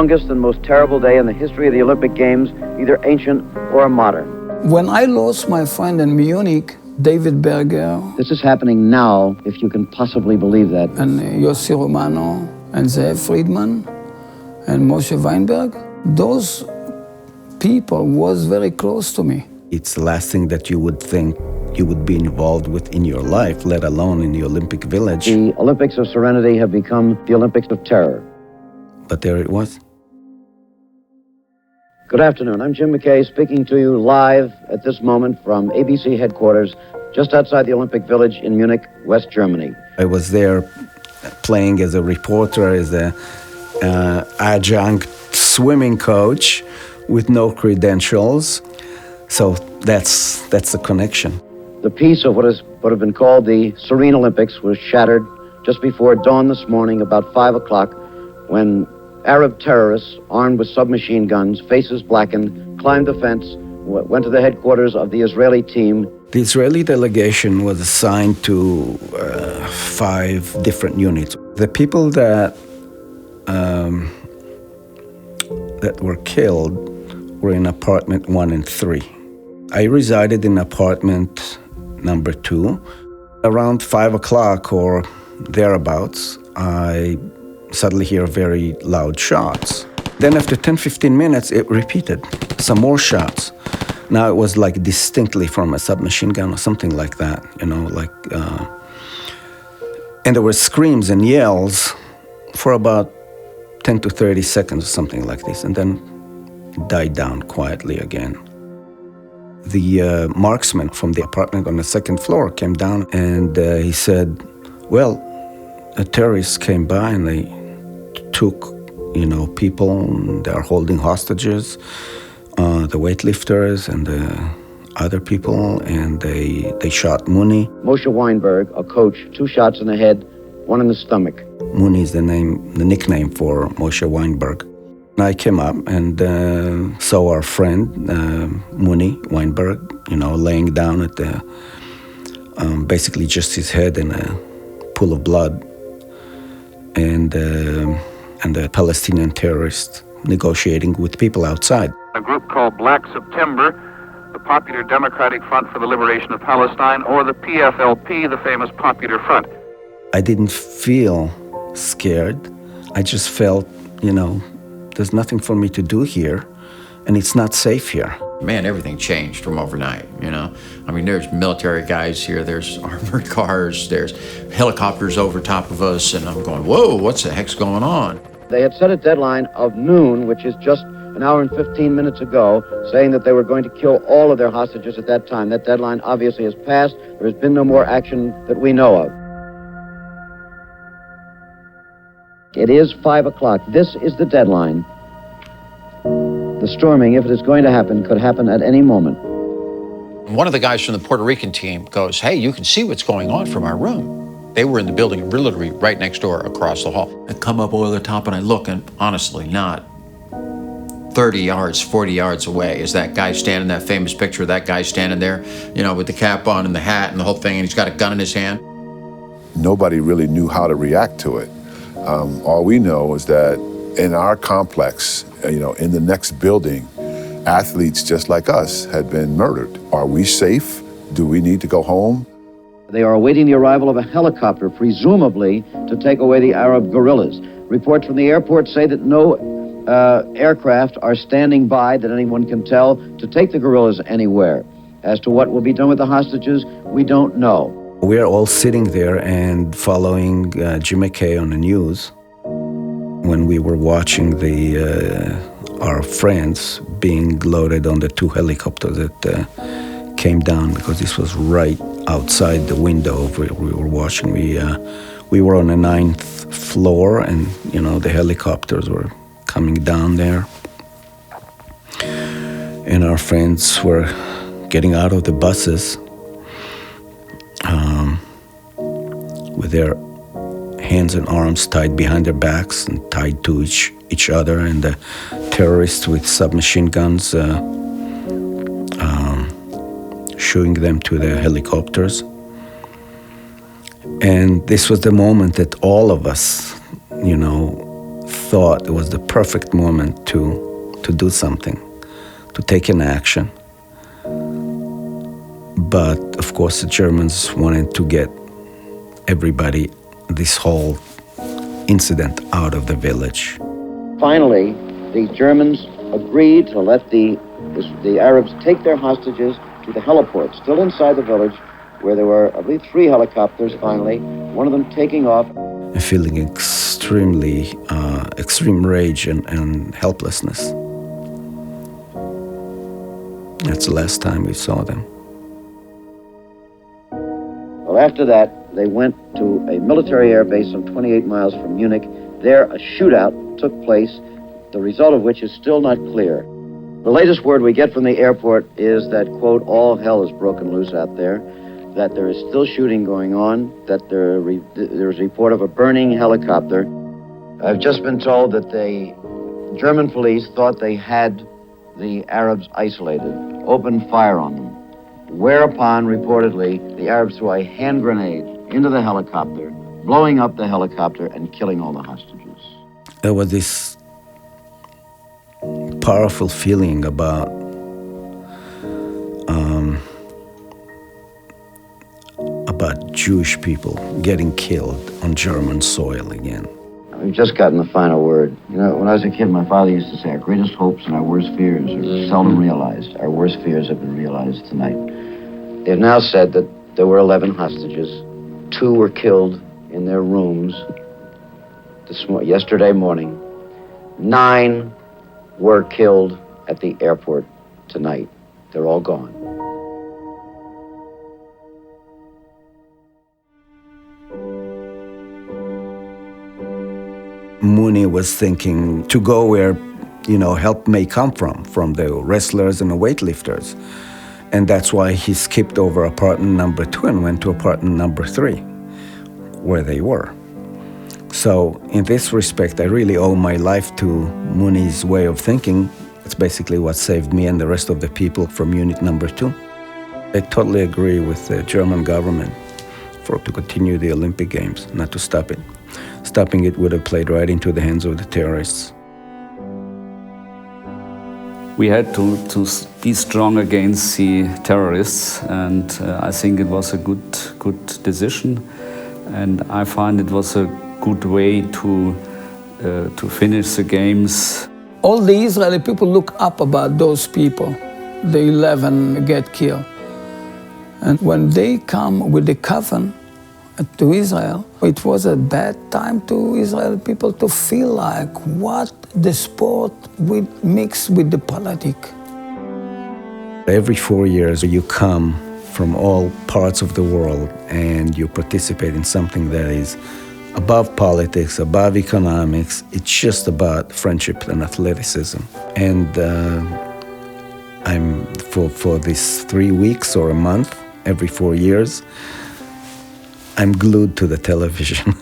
longest and most terrible day in the history of the Olympic Games, either ancient or modern. When I lost my friend in Munich, David Berger, This is happening now, if you can possibly believe that. and Yossi Romano, and Zev Friedman, and Moshe Weinberg, those people was very close to me. It's the last thing that you would think you would be involved with in your life, let alone in the Olympic Village. The Olympics of Serenity have become the Olympics of Terror. But there it was. Good afternoon. I'm Jim McKay speaking to you live at this moment from ABC headquarters just outside the Olympic Village in Munich, West Germany. I was there playing as a reporter, as a adjunct swimming coach with no credentials. So that's the connection. The peace of what have been called the Serene Olympics was shattered just before dawn this morning, about 5 o'clock, when Arab terrorists, armed with submachine guns, faces blackened, climbed the fence, went to the headquarters of the Israeli team. The Israeli delegation was assigned to 5 different units. The people that were killed were in apartment 1 and 3. I resided in apartment number 2. Around 5 o'clock or thereabouts, I suddenly hear very loud shots. Then after 10-15 minutes, it repeated, some more shots. Now it was like distinctly from a submachine gun or something like that, and there were screams and yells for about 10 to 30 seconds or something like this, and then it died down quietly again. The marksman from the apartment on the 2nd floor came down and he said, well, the terrorists came by and they took, people, they are holding hostages, the weightlifters and the other people, and they shot Muni. Moshe Weinberg, a coach, 2 shots in the head, 1 in the stomach. Muni is the nickname for Moshe Weinberg. And I came up and saw our friend, Muni Weinberg, laying down at the, basically just his head in a pool of blood. And the Palestinian terrorists negotiating with people outside. A group called Black September, the Popular Democratic Front for the Liberation of Palestine, or the PFLP, the famous Popular Front. I didn't feel scared. I just felt, there's nothing for me to do here, and it's not safe here. Man, everything changed from overnight, there's military guys here, there's armored cars, there's helicopters over top of us, and I'm going, whoa, what's the heck's going on? They had set a deadline of noon, which is just an hour and 15 minutes ago, saying that they were going to kill all of their hostages at that time. That deadline obviously has passed. There has been no more action that we know of. It is 5 o'clock. This is the deadline. The storming, if it is going to happen, could happen at any moment. One of the guys from the Puerto Rican team goes, hey, you can see what's going on from our room. They were in the building literally right next door across the hall. I come up over the top and I look, and honestly, not 30 yards, 40 yards away is that guy standing, that famous picture of that guy standing there, with the cap on and the hat and the whole thing, and he's got a gun in his hand. Nobody really knew how to react to it. All we know is that in our complex, in the next building, athletes just like us had been murdered. Are we safe? Do we need to go home? They are awaiting the arrival of a helicopter, presumably to take away the Arab guerrillas. Reports from the airport say that no aircraft are standing by, that anyone can tell, to take the guerrillas anywhere. As to what will be done with the hostages, we don't know. We're all sitting there and following Jim McKay on the news when we were watching our friends being loaded on the 2 helicopters that came down, because this was right outside the window where we were watching. We were on the 9th floor, and the helicopters were coming down there, and our friends were getting out of the buses with their hands and arms tied behind their backs and tied to each other, and the terrorists with submachine guns shooing them to the helicopters. And this was the moment that all of us, thought it was the perfect moment to do something, to take an action. But of course the Germans wanted to get everybody, this whole incident, out of the village. Finally, the Germans agreed to let the Arabs take their hostages to the heliport, still inside the village, where there were, I believe, 3 helicopters finally, one of them taking off. And feeling extreme rage and helplessness. That's the last time we saw them. Well, after that, they went to a military air base some 28 miles from Munich. There, a shootout took place, the result of which is still not clear. The latest word we get from the airport is that, quote, all hell is broken loose out there, that there is still shooting going on, that there's a report of a burning helicopter. I've just been told that the German police thought they had the Arabs isolated, opened fire on them, whereupon, reportedly, the Arabs threw a hand grenade into the helicopter, blowing up the helicopter and killing all the hostages. There was this powerful feeling about Jewish people getting killed on German soil again. We've just gotten the final word. You know, when I was a kid, my father used to say, our greatest hopes and our worst fears are seldom realized. Our worst fears have been realized tonight. They've now said that there were 11 hostages. 2 were killed in their rooms yesterday morning. 9 were killed at the airport tonight. They're all gone. Mooney was thinking to go where, help may come from the wrestlers and the weightlifters. And that's why he skipped over apartment number 2 and went to apartment number 3, where they were. So in this respect, I really owe my life to Mooney's way of thinking. It's basically what saved me and the rest of the people from unit number 2. I totally agree with the German government to continue the Olympic Games, not to stop it. Stopping it would have played right into the hands of the terrorists. We had to be strong against the terrorists, and I think it was a good decision. And I find it was a good way to finish the games. All the Israeli people look up about those people. The 11 get killed. And when they come with the coven to Israel, it was a bad time to Israeli people to feel like what the sport will mix with the politics. Every 4 years you come from all parts of the world and you participate in something that is above politics, above economics. It's just about friendship and athleticism. And I'm for these 3 weeks or a month, every 4 years, I'm glued to the television.